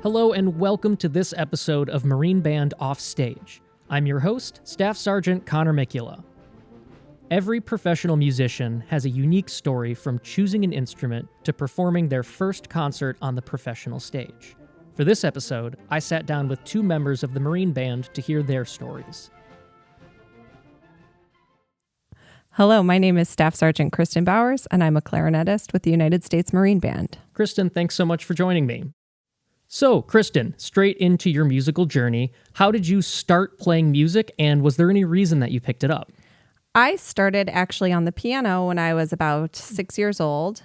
Hello and welcome to this episode of Marine Band Offstage. I'm your host, Staff Sergeant Connor Mikula. Every professional musician has a unique story from choosing an instrument to performing their first concert on the professional stage. For this episode, I sat down with two members of the Marine Band to hear their stories. Hello, my name is Staff Sergeant Kristen Bowers, and I'm a clarinetist with the United States Marine Band. Kristen, thanks so much for joining me. So, Kristen, straight into your musical journey, how did you start playing music, and was there any reason that you picked it up? I started actually on the piano when I was about 6 years old,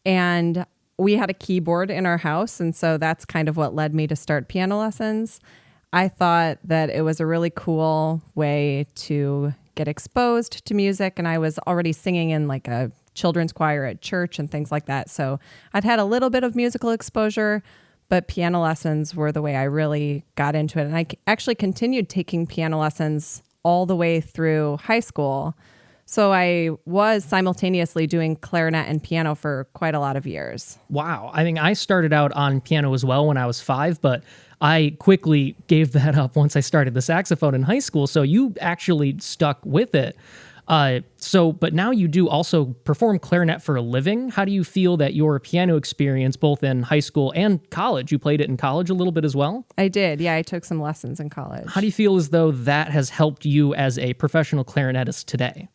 and we had a keyboard in our house, and so that's kind of what led me to start piano lessons. I thought that it was a really cool way to get exposed to music, and I was already singing in like a children's choir at church and things like that, so I'd had a little bit of musical exposure, but piano lessons were the way I really got into it. And I actually continued taking piano lessons all the way through high school. So I was simultaneously doing clarinet and piano for quite a lot of years. Wow. I mean, I started out on piano as well when I was 5, but I quickly gave that up once I started the saxophone in high school. So you actually stuck with it. But now you do also perform clarinet for a living. How do you feel that your piano experience, both in high school and college, you played it in college a little bit as well? I did. Yeah, I took some lessons in college. How do you feel as though that has helped you as a professional clarinetist today?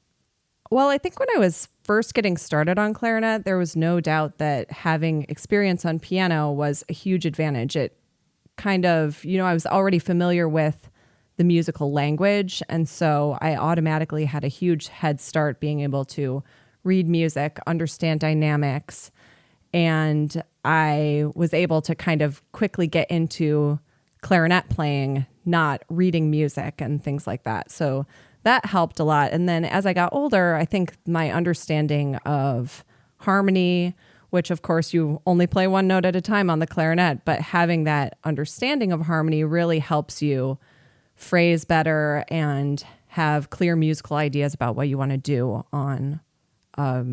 Well, I think when I was first getting started on clarinet, there was no doubt that having experience on piano was a huge advantage. It kind of, I was already familiar with the musical language. And so I automatically had a huge head start being able to read music, understand dynamics. And I was able to kind of quickly get into clarinet playing, not reading music and things like that. So that helped a lot. And then as I got older, I think my understanding of harmony, which of course you only play one note at a time on the clarinet, but having that understanding of harmony really helps you phrase better and have clear musical ideas about what you want to do on a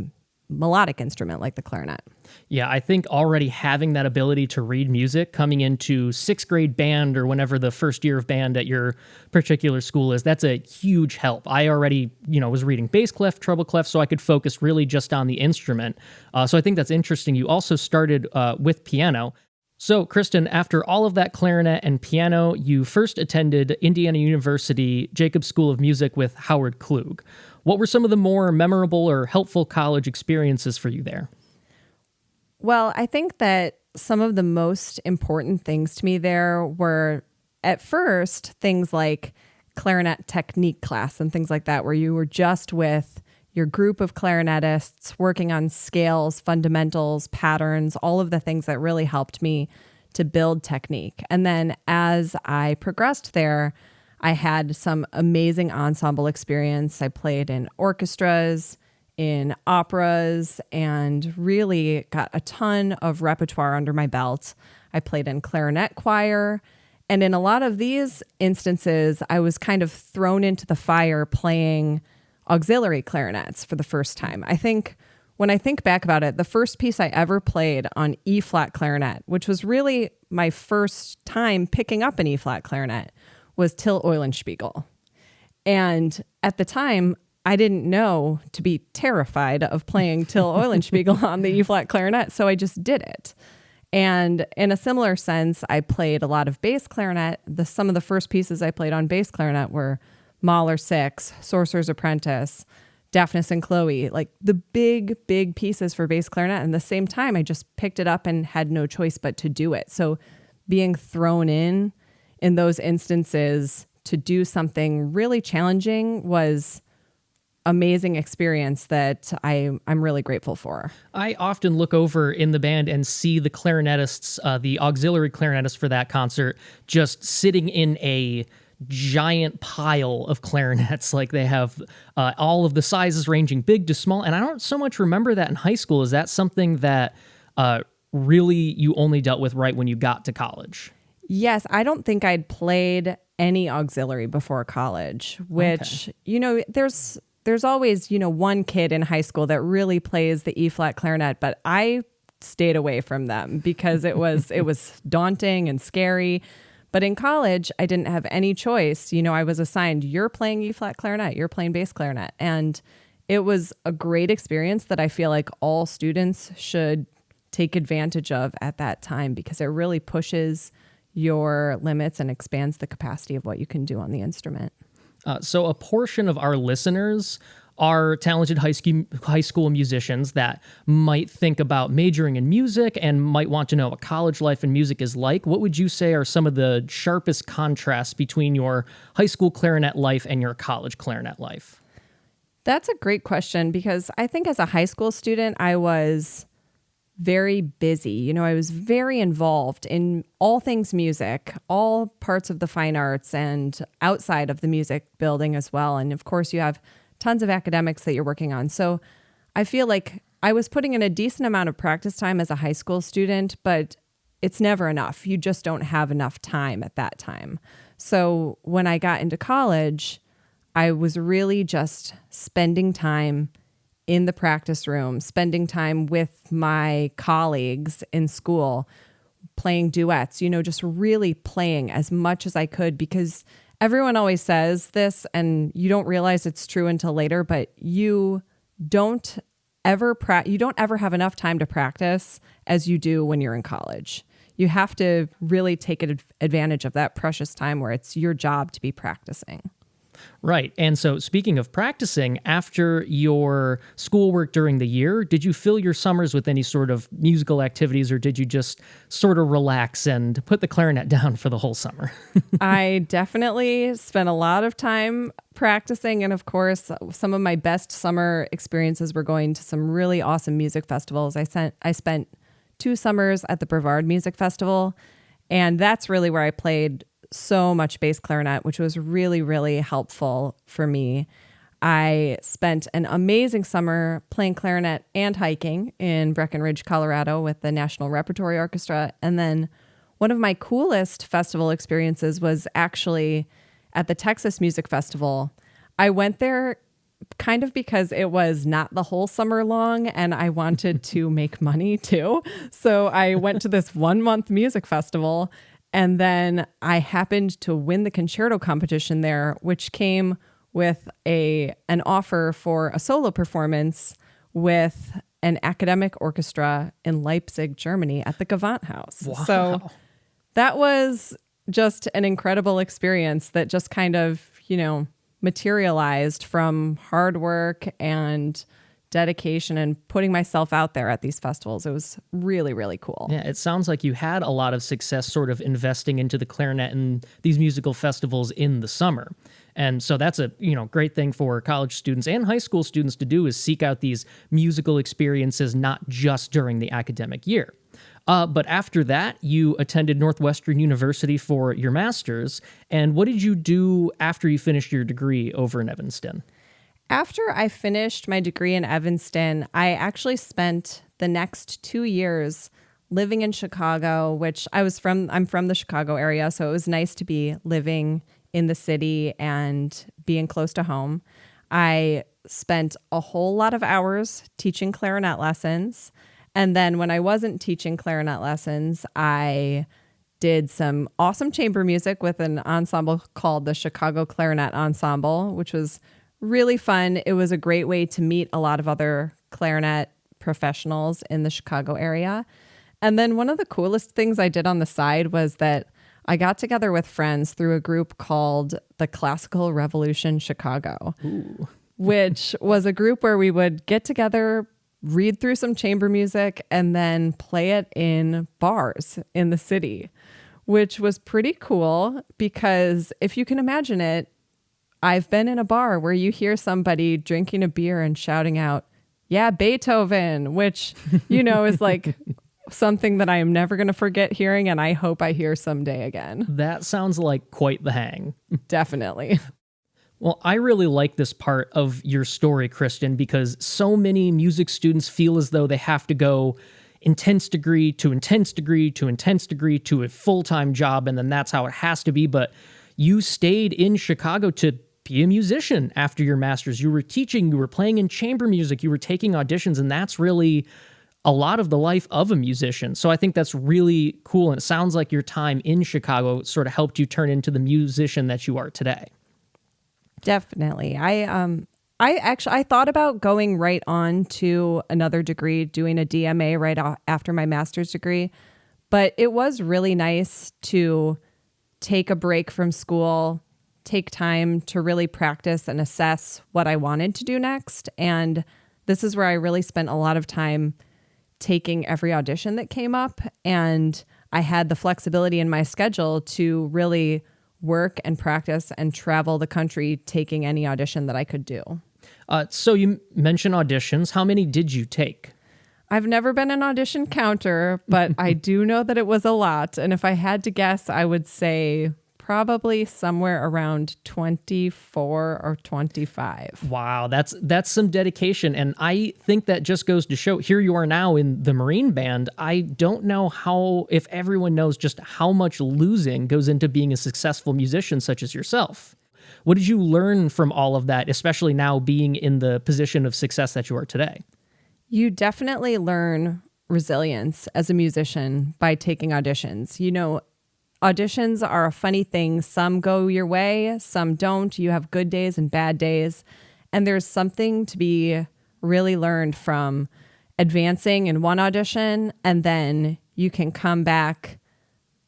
melodic instrument like the clarinet. Yeah, I think already having that ability to read music coming into sixth grade band or whenever the first year of band at your particular school is, that's a huge help. I already, was reading bass clef, treble clef, so I could focus really just on the instrument. So I think that's interesting. You also started with piano. So, Kristen, after all of that clarinet and piano, you first attended Indiana University Jacobs School of Music with Howard Klug. What were some of the more memorable or helpful college experiences for you there? Well, I think that some of the most important things to me there were, at first, things like clarinet technique class and things like that, where you were just with your group of clarinetists working on scales, fundamentals, patterns, all of the things that really helped me to build technique. And then as I progressed there, I had some amazing ensemble experience. I played in orchestras, in operas, and really got a ton of repertoire under my belt. I played in clarinet choir. And in a lot of these instances, I was kind of thrown into the fire playing auxiliary clarinets for the first time. I think when I think back about it, the first piece I ever played on E-flat clarinet, which was really my first time picking up an E-flat clarinet, was Till Eulenspiegel. And at the time, I didn't know to be terrified of playing Till Eulenspiegel on the E-flat clarinet, so I just did it. And in a similar sense, I played a lot of bass clarinet. Some of the first pieces I played on bass clarinet were Mahler 6, Sorcerer's Apprentice, Daphnis and Chloe, like the big pieces for bass clarinet. And at the same time, I just picked it up and had no choice but to do it. So being thrown in those instances to do something really challenging was amazing experience that I'm really grateful for. I often look over in the band and see the clarinetists, the auxiliary clarinetists for that concert, just sitting in a giant pile of clarinets. Like they have all of the sizes ranging big to small. And I don't so much remember that in high school. Is that something that really you only dealt with right when you got to college? Yes, I don't think I'd played any auxiliary before college, which, there's always, one kid in high school that really plays the E-flat clarinet, but I stayed away from them because it was daunting and scary. But in college, I didn't have any choice. I was assigned, you're playing E-flat clarinet, you're playing bass clarinet. And it was a great experience that I feel like all students should take advantage of at that time because it really pushes your limits and expands the capacity of what you can do on the instrument. So a portion of our listeners are talented high school musicians that might think about majoring in music and might want to know what college life in music is like. What would you say are some of the sharpest contrasts between your high school clarinet life and your college clarinet life? That's a great question because I think as a high school student, I was very busy. I was very involved in all things music, all parts of the fine arts and outside of the music building as well. And of course, you have tons of academics that you're working on. So I feel like I was putting in a decent amount of practice time as a high school student, but it's never enough. You just don't have enough time at that time. So when I got into college, I was really just spending time in the practice room, spending time with my colleagues in school, playing duets, just really playing as much as I could because everyone always says this and you don't realize it's true until later, but you don't ever have enough time to practice as you do when you're in college. You have to really take advantage of that precious time where it's your job to be practicing. Right. And so speaking of practicing, after your schoolwork during the year, did you fill your summers with any sort of musical activities or did you just sort of relax and put the clarinet down for the whole summer? I definitely spent a lot of time practicing. And of course, some of my best summer experiences were going to some really awesome music festivals. I spent 2 summers at the Brevard Music Festival, and that's really where I played so much bass clarinet, which was really, really helpful for me. I spent an amazing summer playing clarinet and hiking in Breckenridge, Colorado with the National Repertory Orchestra. And then one of my coolest festival experiences was actually at the Texas Music Festival. I went there kind of because it was not the whole summer long and I wanted to make money too. So I went to this 1-month music festival. And then I happened to win the concerto competition there, which came with an offer for a solo performance with an academic orchestra in Leipzig, Germany at the Gewandhaus. Wow. So that was just an incredible experience that just kind of, materialized from hard work and dedication and putting myself out there at these festivals. It was really, really cool. Yeah, it sounds like you had a lot of success sort of investing into the clarinet and these musical festivals in the summer. And so that's a great thing for college students and high school students to do is seek out these musical experiences, not just during the academic year. But after that, you attended Northwestern University for your master's. And what did you do after you finished your degree over in Evanston? After I finished my degree in Evanston, I actually spent the next 2 years living in Chicago, which I'm from the Chicago area, so it was nice to be living in the city and being close to home. I spent a whole lot of hours teaching clarinet lessons. And then when I wasn't teaching clarinet lessons, I did some awesome chamber music with an ensemble called the Chicago Clarinet Ensemble, which was really fun. It was a great way to meet a lot of other clarinet professionals in the Chicago area. And then one of the coolest things I did on the side was that I got together with friends through a group called the Classical Revolution Chicago, which was a group where we would get together, read through some chamber music, and then play it in bars in the city, which was pretty cool because if you can imagine it, I've been in a bar where you hear somebody drinking a beer and shouting out, "Yeah, Beethoven," which, is like something that I am never going to forget hearing, and I hope I hear someday again. That sounds like quite the hang. Definitely. Well, I really like this part of your story, Kristen, because so many music students feel as though they have to go intense degree to intense degree to intense degree to a full-time job, and then that's how it has to be. But you stayed in Chicago to be a musician after your master's. You were teaching, you were playing in chamber music, you were taking auditions, and that's really a lot of the life of a musician. So I think that's really cool. And it sounds like your time in Chicago sort of helped you turn into the musician that you are today. Definitely. I thought about going right on to another degree, doing a DMA after my master's degree, but it was really nice to take a break from school, take time to really practice and assess what I wanted to do next. And this is where I really spent a lot of time taking every audition that came up. And I had the flexibility in my schedule to really work and practice and travel the country taking any audition that I could do. So you mentioned auditions. How many did you take? I've never been an audition counter, but I do know that it was a lot. And if I had to guess, I would say probably somewhere around 24 or 25. Wow, that's some dedication. And I think that just goes to show, here you are now in the Marine Band. I don't know if everyone knows just how much losing goes into being a successful musician such as yourself. What did you learn from all of that, especially now being in the position of success that you are today? You definitely learn resilience as a musician by taking auditions. You know, auditions are a funny thing. Some go your way, some don't. You have good days and bad days. And there's something to be really learned from advancing in one audition, and then you can come back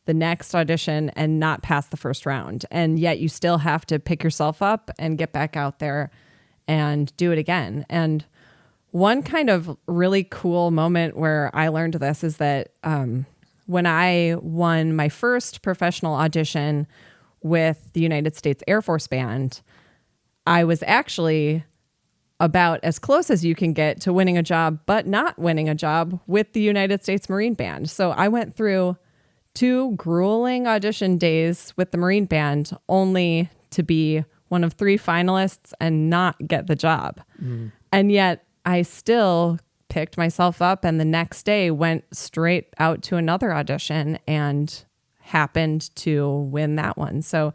the next audition and not pass the first round. And yet you still have to pick yourself up and get back out there and do it again. And one kind of really cool moment where I learned this is that when I won my first professional audition with the United States Air Force Band, I was actually about as close as you can get to winning a job, but not winning a job with the United States Marine Band. So I went through 2 grueling audition days with the Marine Band only to be one of 3 finalists and not get the job. And yet I still picked myself up and the next day went straight out to another audition and happened to win that one. So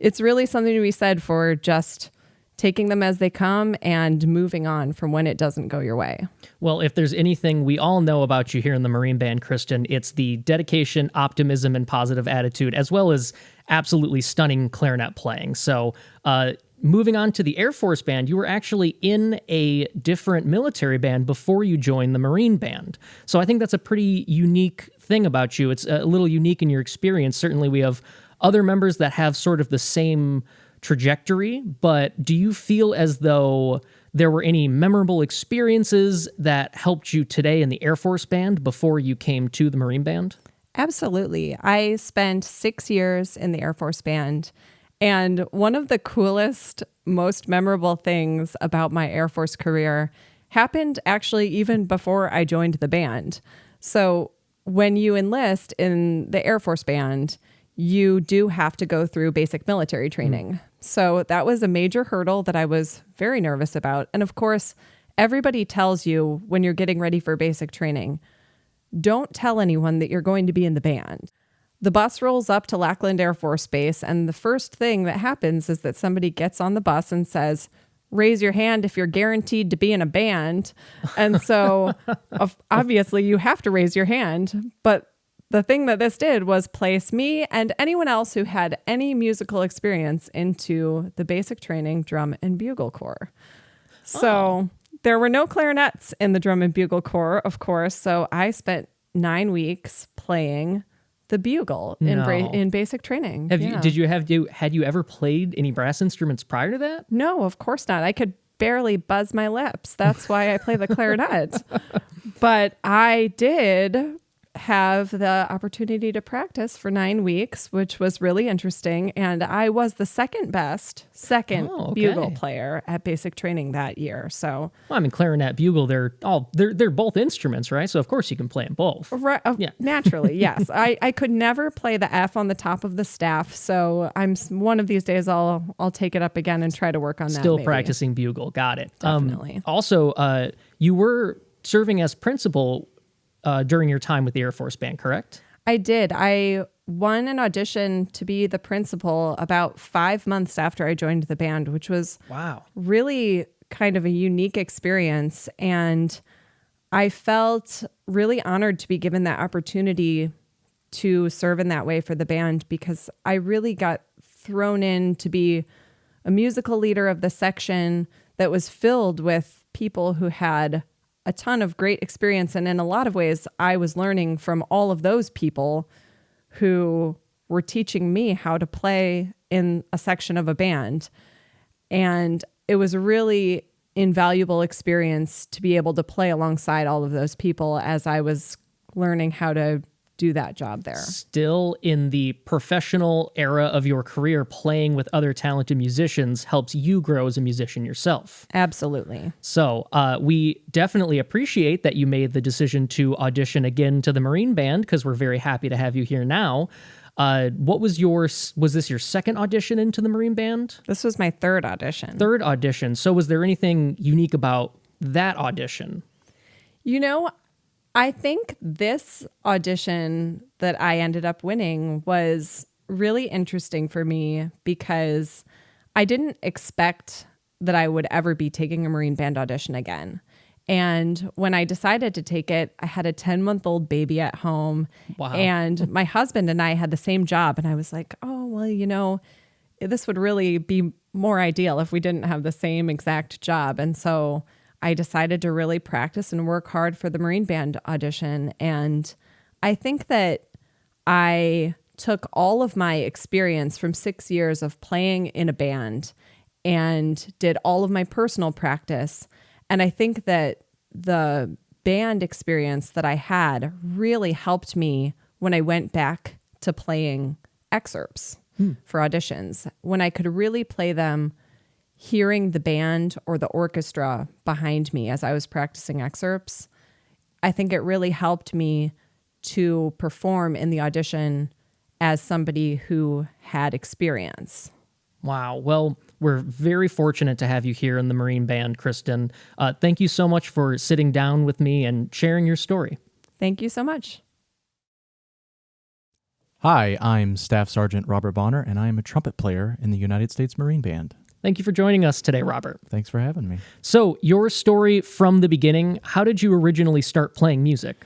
it's really something to be said for just taking them as they come and moving on from when it doesn't go your way. Well, if there's anything we all know about you here in the Marine Band, Kristen, it's the dedication, optimism, and positive attitude, as well as absolutely stunning clarinet playing. So moving on to the Air Force Band, you were actually in a different military band before you joined the Marine Band. So I think that's a pretty unique thing about you. It's a little unique in your experience. Certainly we have other members that have sort of the same trajectory, but do you feel as though there were any memorable experiences that helped you today in the Air Force Band before you came to the Marine Band? Absolutely. I spent 6 years in the Air Force Band, and one of the coolest, most memorable things about my Air Force career happened actually even before I joined the band. So when you enlist in the Air Force Band, you do have to go through basic military training. So that was a major hurdle that I was very nervous about. And of course, everybody tells you when you're getting ready for basic training, don't tell anyone that you're going to be in the band. The bus rolls up to Lackland Air Force Base, and the first thing that happens is that somebody gets on the bus and says, raise your hand if you're guaranteed to be in a band. And so obviously you have to raise your hand, but the thing that this did was place me and anyone else who had any musical experience into the basic training drum and bugle corps. So there were no clarinets in the drum and bugle corps, of course. So I spent 9 weeks playing the bugle in basic training. Had you ever played any brass instruments prior to that? No, of course not. I could barely buzz my lips. That's why I play the clarinet. But I did have the opportunity to practice for 9 weeks, which was really interesting. And I was the second best bugle player at basic training that year. So, well, I mean, clarinet, bugle, they're both instruments, right? So of course you can play them both. Right, yeah. Naturally, yes. I could never play the F on the top of the staff. So one of these days I'll take it up again and try to work on that. Still practicing bugle. Got it. Definitely. Also, you were serving as principal during your time with the Air Force Band, correct? I did. I won an audition to be the principal about 5 months after I joined the band, which was really kind of a unique experience. And I felt really honored to be given that opportunity to serve in that way for the band, because I really got thrown in to be a musical leader of the section that was filled with people who had a ton of great experience. And in a lot of ways, I was learning from all of those people who were teaching me how to play in a section of a band. And it was a really invaluable experience to be able to play alongside all of those people as I was learning how to do that job there. Still in the professional era of your career, playing with other talented musicians helps you grow as a musician yourself. Absolutely. So we definitely appreciate that you made the decision to audition again to the Marine Band, because we're very happy to have you here now. Was this your second audition into the Marine Band? This was my third audition. Third audition. So was there anything unique about that audition? I think this audition that I ended up winning was really interesting for me, because I didn't expect that I would ever be taking a Marine Band audition again. And when I decided to take it, I had a 10-month-old baby at home. Wow. And my husband and I had the same job. And I was like, oh, well, this would really be more ideal if we didn't have the same exact job. And so I decided to really practice and work hard for the Marine Band audition. And I think that I took all of my experience from 6 years of playing in a band and did all of my personal practice. And I think that the band experience that I had really helped me when I went back to playing excerpts for auditions, when I could really play them hearing the band or the orchestra behind me as I was practicing excerpts. I think it really helped me to perform in the audition as somebody who had experience. Wow. Well, we're very fortunate to have you here in the Marine Band, Kristen. Thank you so much for sitting down with me and sharing your story. Thank you so much. Hi, I'm Staff Sergeant Robert Bonner, and I am a trumpet player in the United States Marine Band. Thank you for joining us today, Robert. Thanks for having me. So, your story from the beginning, how did you originally start playing music?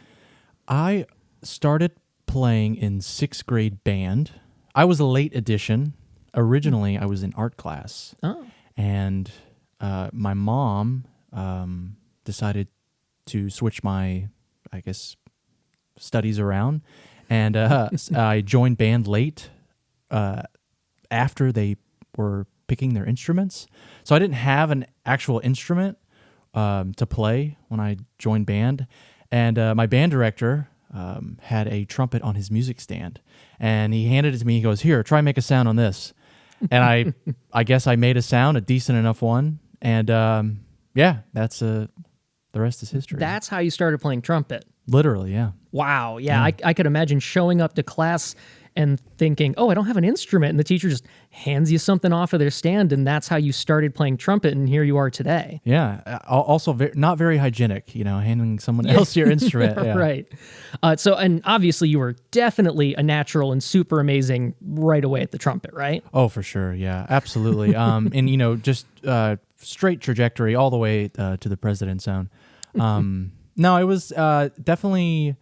I started playing in sixth grade band. I was a late addition. Originally, I was in art class. Oh. And my mom decided to switch my, studies around. And I joined band late after they were picking their instruments. So I didn't have an actual instrument to play when I joined band. And my band director had a trumpet on his music stand. And he handed it to me. He goes, "Here, try make a sound on this." And I guess I made a sound, a decent enough one. And that's the rest is history. That's how you started playing trumpet. Literally, yeah. Wow. Yeah. I could imagine showing up to class and thinking, oh, I don't have an instrument. And the teacher just hands you something off of their stand. And that's how you started playing trumpet. And here you are today. Yeah. Also, not very hygienic, handing someone else your instrument. Yeah. Right. And obviously you were definitely a natural and super amazing right away at the trumpet, right? Oh, for sure. Yeah, absolutely. And, just straight trajectory all the way to the president's zone. No, it was definitely,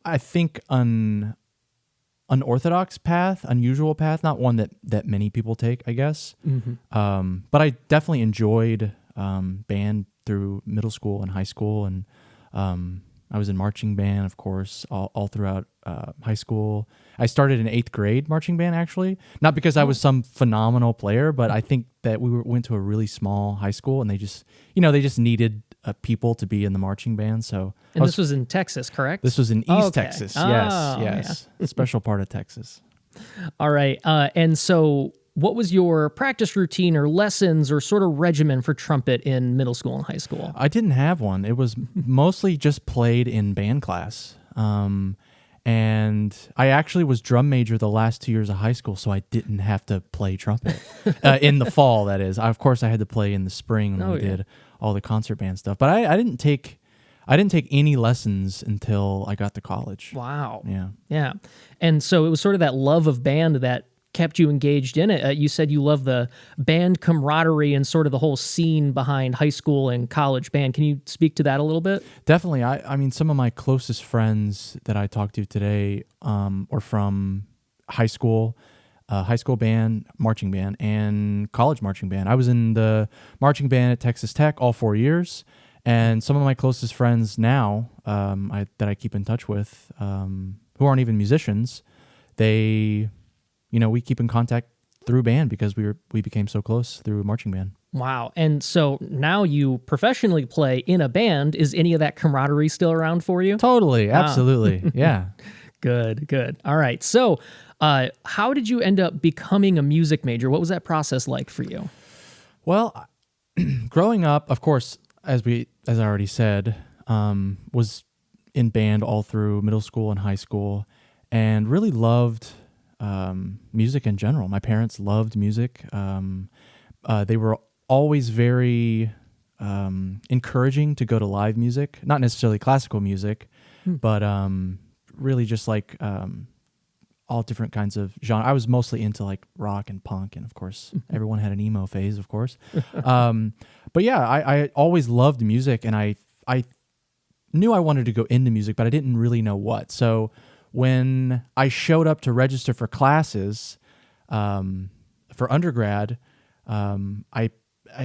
I think, unorthodox path, unusual path, not one that many people take, I guess. Mm-hmm. But I definitely enjoyed band through middle school and high school, and I was in marching band, of course, all throughout high school. I started in 8th grade marching band, actually, not because I was some phenomenal player, but I think that we went to a really small high school, and they just needed people to be in the marching band. So, and this was in Texas, correct? This was in East Texas. Oh, Yes, a special part of Texas. All right. And so, what was your practice routine or lessons or sort of regimen for trumpet in middle school and high school? I didn't have one. It was mostly just played in band class. And I actually was drum major the last 2 years of high school, so I didn't have to play trumpet in the fall. That is, of course, I had to play in the spring when we did all the concert band stuff. But I didn't take any lessons until I got to college. Wow. Yeah. Yeah. And so it was sort of that love of band that kept you engaged in it? You said you love the band camaraderie and sort of the whole scene behind high school and college band. Can you speak to that a little bit? Definitely. I mean, some of my closest friends that I talked to today are from high school band, marching band, and college marching band. I was in the marching band at Texas Tech all 4 years, and some of my closest friends now that I keep in touch with, who aren't even musicians, we keep in contact through band because we became so close through marching band. Wow. And so now you professionally play in a band. Is any of that camaraderie still around for you? Totally. Absolutely. Yeah. Good. All right. So how did you end up becoming a music major? What was that process like for you? Well, growing up, of course, as I already said, was in band all through middle school and high school, and really loved music in general. My parents loved music. They were always very encouraging to go to live music, not necessarily classical music, but really just like all different kinds of genre. I was mostly into like rock and punk, and of course, everyone had an emo phase, of course. But yeah, I always loved music, and I knew I wanted to go into music, but I didn't really know what. So when I showed up to register for classes for undergrad, I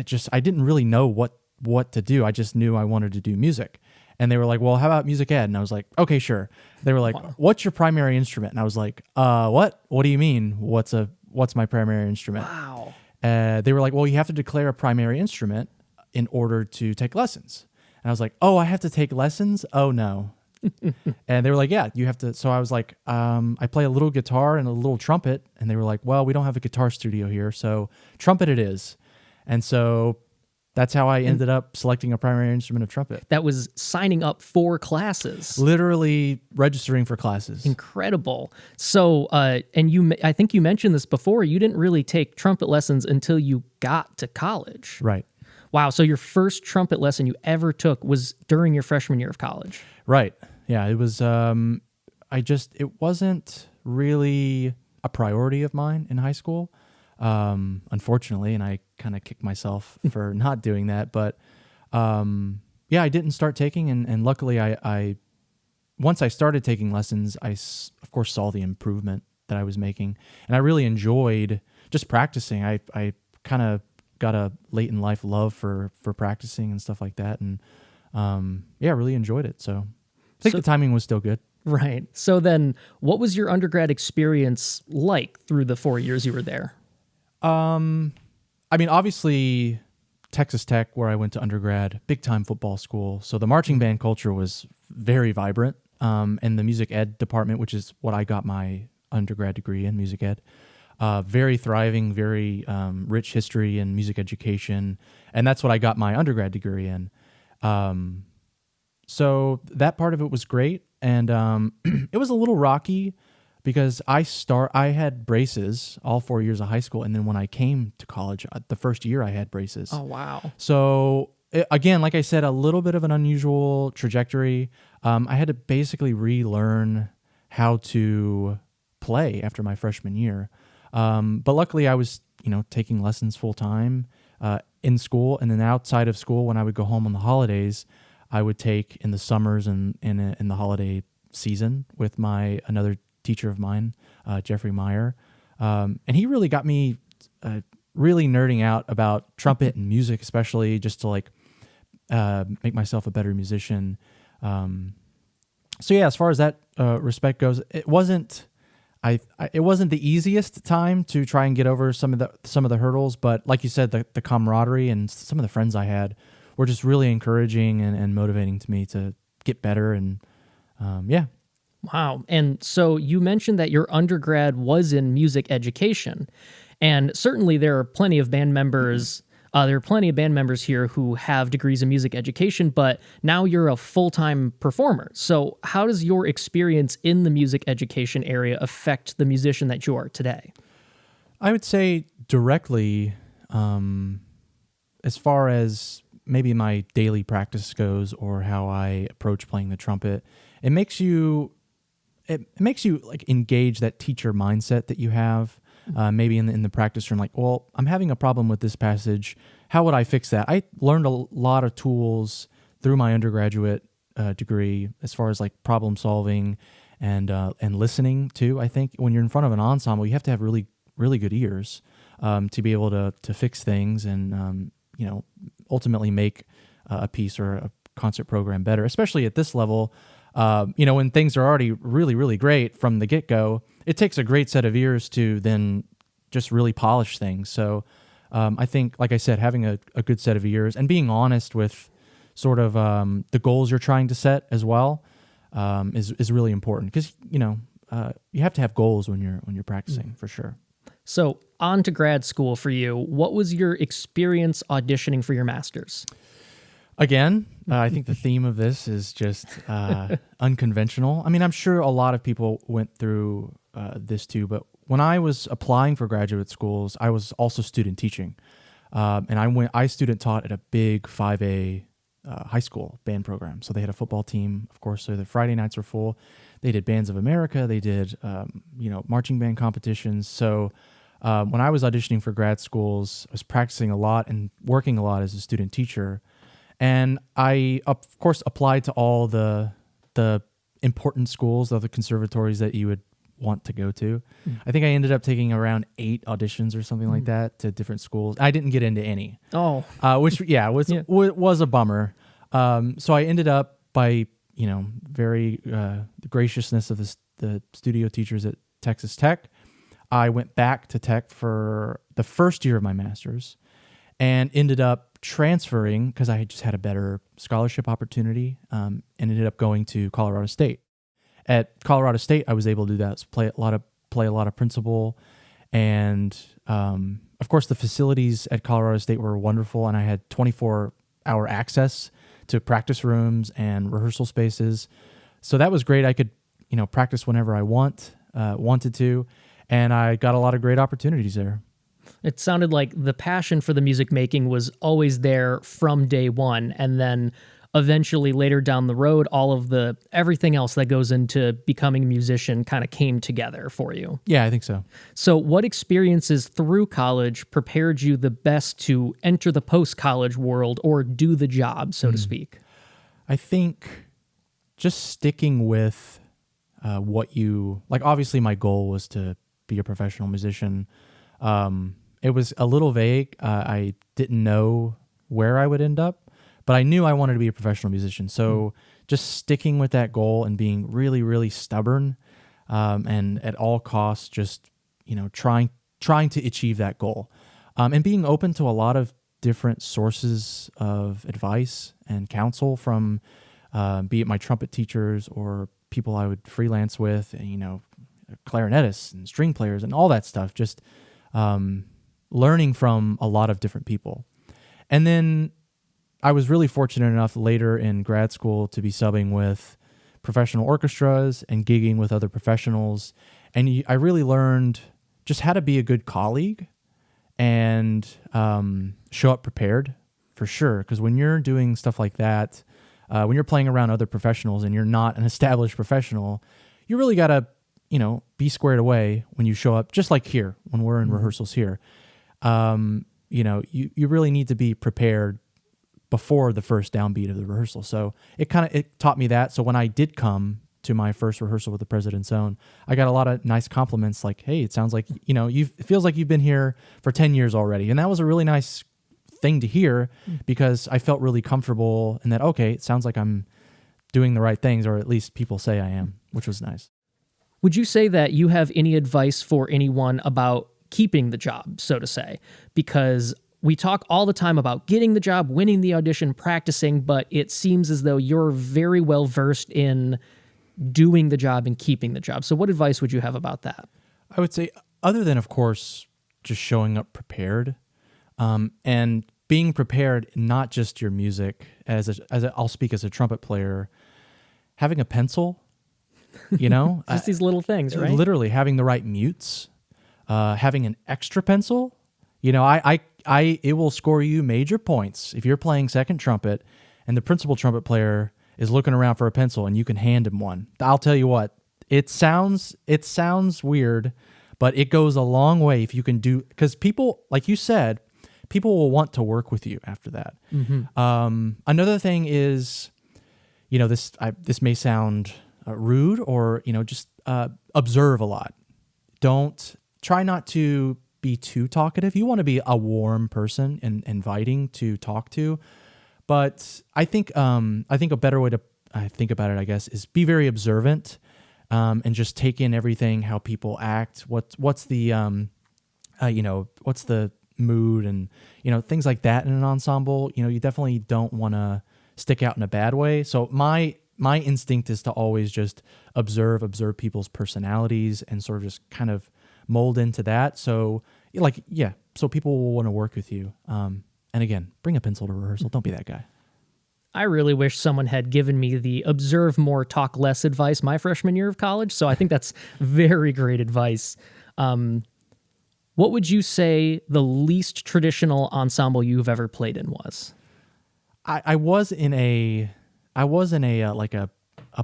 didn't really know what to do. I just knew I wanted to do music. And they were like, well, how about music ed? And I was like, okay, sure. They were like, wow. What's your primary instrument? And I was like, what? What do you mean? What's my primary instrument? Wow. They were like, well, you have to declare a primary instrument in order to take lessons. And I was like, oh, I have to take lessons? Oh, no. And they were like, yeah, you have to. So I was like, I play a little guitar and a little trumpet. And they were like, well, we don't have a guitar studio here, so trumpet it is. And so that's how I ended up selecting a primary instrument of trumpet. That was signing up for classes. Literally registering for classes. Incredible. So, and I think you mentioned this before, you didn't really take trumpet lessons until you got to college. Right. Wow. So your first trumpet lesson you ever took was during your freshman year of college. Right. Yeah. It was, it wasn't really a priority of mine in high school. Unfortunately, and I kind of kicked myself for not doing that, but, I didn't start taking, and luckily I once I started taking lessons, I of course saw the improvement that I was making, and I really enjoyed just practicing. I kind of got a late in life love for practicing and stuff like that. And, really enjoyed it. So I think the timing was still good. Right. So then what was your undergrad experience like through the 4 years you were there? Obviously Texas Tech, where I went to undergrad, big time football school. So the marching band culture was very vibrant. And the music ed department, which is what I got my undergrad degree in, music ed, very thriving, very rich history and music education. And that's what I got my undergrad degree in. So that part of it was great. And it was a little rocky because I had braces all 4 years of high school. And then when I came to college, the first year I had braces. Oh, wow. So again, like I said, a little bit of an unusual trajectory. I had to basically relearn how to play after my freshman year. But luckily I was, taking lessons full time in school, and then outside of school, when I would go home on the holidays, I would take in the summers and in the holiday season with another teacher of mine, Jeffrey Meyer. And he really got me really nerding out about trumpet and music, especially just to make myself a better musician. As far as that respect goes, it wasn't the easiest time to try and get over some of the hurdles, but like you said, the camaraderie and some of the friends I had were just really encouraging and motivating to me to get better. And Wow. And so you mentioned that your undergrad was in music education, and certainly there are plenty of band members. There are plenty of band members here who have degrees in music education, but now you're a full-time performer. So how does your experience in the music education area affect the musician that you are today? I would say directly, as far as maybe my daily practice goes or how I approach playing the trumpet, it makes you like engage that teacher mindset that you have. maybe in the practice room, like, well, I'm having a problem with this passage. How would I fix that? I learned a lot of tools through my undergraduate degree as far as like problem solving and listening too. I think when you're in front of an ensemble, you have to have really, really good ears to be able to fix things and ultimately make a piece or a concert program better, especially at this level. When things are already really, really great from the get-go, it takes a great set of ears to then just really polish things. So I think, like I said, having a good set of ears and being honest with sort of the goals you're trying to set as well is really important, because you have to have goals when you're practicing, for sure. So on to grad school for you. What was your experience auditioning for your master's? Again, I think the theme of this is just unconventional. I mean, I'm sure a lot of people went through this too, but when I was applying for graduate schools, I was also student teaching. And I student taught at a big 5A high school band program. So they had a football team, of course, so the Friday nights were full. They did Bands of America. They did, marching band competitions. So when I was auditioning for grad schools, I was practicing a lot and working a lot as a student teacher. And I, of course, applied to all the important schools, the conservatories that you would want to go to. I think I ended up taking around 8 auditions or something like that to different schools. I didn't get into any. Oh, which was a bummer. So I ended up, by very the graciousness of the studio teachers at Texas Tech, I went back to Tech for the first year of my master's and ended up transferring because I just had a better scholarship opportunity, and ended up going to Colorado State. At Colorado State, I was able to do that, so play a lot of principal, and of course the facilities at Colorado State were wonderful, and I had 24-hour access to practice rooms and rehearsal spaces, so that was great. I could practice whenever I wanted to, and I got a lot of great opportunities there. it sounded like the passion for the music making was always there from day one, and then eventually later down the road, all of everything else that goes into becoming a musician kind of came together for you. Yeah, I think so. So what experiences through college prepared you the best to enter the post-college world or do the job, so to speak? I think just sticking with what you like. Obviously, my goal was to be a professional musician. It was a little vague. I didn't know where I would end up, but I knew I wanted to be a professional musician. So just sticking with that goal and being really, really stubborn, and at all costs, just trying to achieve that goal, and being open to a lot of different sources of advice and counsel from, be it my trumpet teachers or people I would freelance with, and clarinetists and string players and all that stuff. Just learning from a lot of different people, and then I was really fortunate enough later in grad school to be subbing with professional orchestras and gigging with other professionals. And I really learned just how to be a good colleague and show up prepared, for sure. Because when you're doing stuff like that, when you're playing around other professionals and you're not an established professional, you really got to, be squared away when you show up, just like here, when we're in rehearsals here. You really need to be prepared before the first downbeat of the rehearsal. So it taught me that. So when I did come to my first rehearsal with the President's Own, I got a lot of nice compliments like, hey, it sounds like, it feels like you've been here for 10 years already. And that was a really nice thing to hear, because I felt really comfortable and that, okay, it sounds like I'm doing the right things, or at least people say I am, which was nice. Would you say that you have any advice for anyone about keeping the job, so to say? Because we talk all the time about getting the job, winning the audition, practicing, but it seems as though you're very well versed in doing the job and keeping the job. So what advice would you have about that? I would say, other than, of course, just showing up prepared, and being prepared, not just your music, I'll speak as a trumpet player, having a pencil, just these little things, right? Literally having the right mutes, having an extra pencil. It will score you major points if you're playing second trumpet and the principal trumpet player is looking around for a pencil and you can hand him one. I'll tell you what, it sounds weird, but it goes a long way if you can do, because people, like you said, people will want to work with you after that. Another thing is, this may sound rude, or just observe a lot. Don't try not to be too talkative. You want to be a warm person and inviting to talk to, but I think a better way to think about it, I guess, is be very observant, and just take in everything, how people act, what's the what's the mood, and things like that in an ensemble. You definitely don't want to stick out in a bad way. So my instinct is to always just observe people's personalities and sort of just kind of mold into that. So so people will want to work with you. And again, bring a pencil to rehearsal. Don't be that guy. I really wish someone had given me the observe more, talk less advice my freshman year of college. So I think that's very great advice. What would you say the least traditional ensemble you've ever played in was? I was in a like a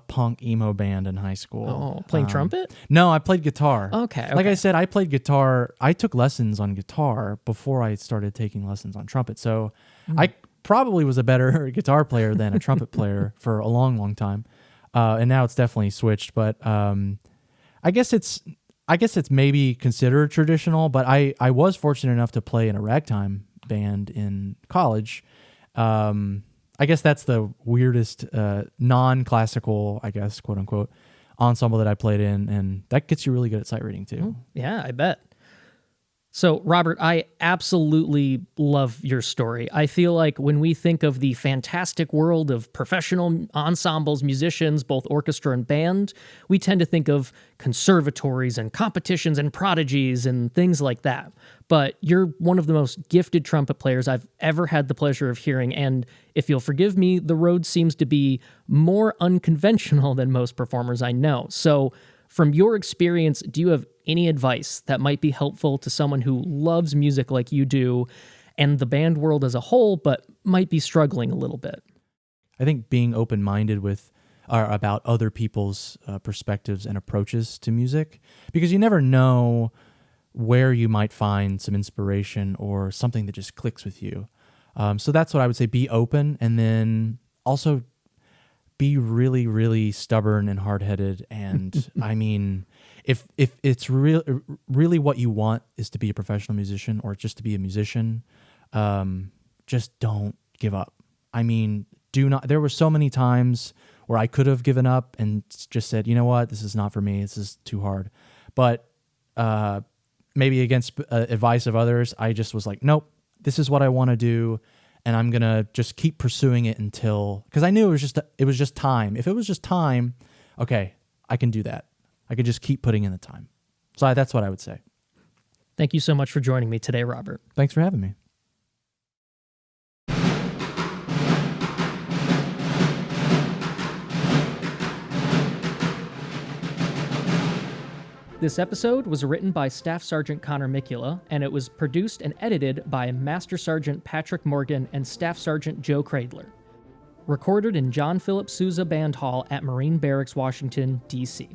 punk emo band in high school. Oh, playing trumpet? No, I played guitar. Okay. Like I said, I played guitar. I took lessons on guitar before I started taking lessons on trumpet. So I probably was a better guitar player than a trumpet player for a long, long time. And now it's definitely switched. But I guess it's maybe considered traditional. But I was fortunate enough to play in a ragtime band in college. I guess that's the weirdest non-classical, I guess, quote unquote, ensemble that I played in, and that gets you really good at sight reading too. Yeah, I bet. So, Robert, I absolutely love your story. I feel like when we think of the fantastic world of professional ensembles, musicians, both orchestra and band, we tend to think of conservatories and competitions and prodigies and things like that. But you're one of the most gifted trumpet players I've ever had the pleasure of hearing, and if you'll forgive me, the road seems to be more unconventional than most performers I know. So, from your experience, do you have any advice that might be helpful to someone who loves music like you do and the band world as a whole, but might be struggling a little bit? I think being open-minded about other people's perspectives and approaches to music, because you never know where you might find some inspiration or something that just clicks with you. So that's what I would say. Be open, and then also be really, really stubborn and hard-headed. And I mean, if it's really what you want is to be a professional musician or just to be a musician, just don't give up. I mean, there were so many times where I could have given up and just said, you know what, this is not for me. This is too hard. But maybe against advice of others, I just was like, nope, this is what I want to do. And I'm going to just keep pursuing it because I knew it was just time. If it was just time, okay, I can do that. I could just keep putting in the time. So that's what I would say. Thank you so much for joining me today, Robert. Thanks for having me. This episode was written by Staff Sergeant Connor Mikula, and it was produced and edited by Master Sergeant Patrick Morgan and Staff Sergeant Joe Cradler. Recorded in John Philip Sousa Band Hall at Marine Barracks, Washington, D.C.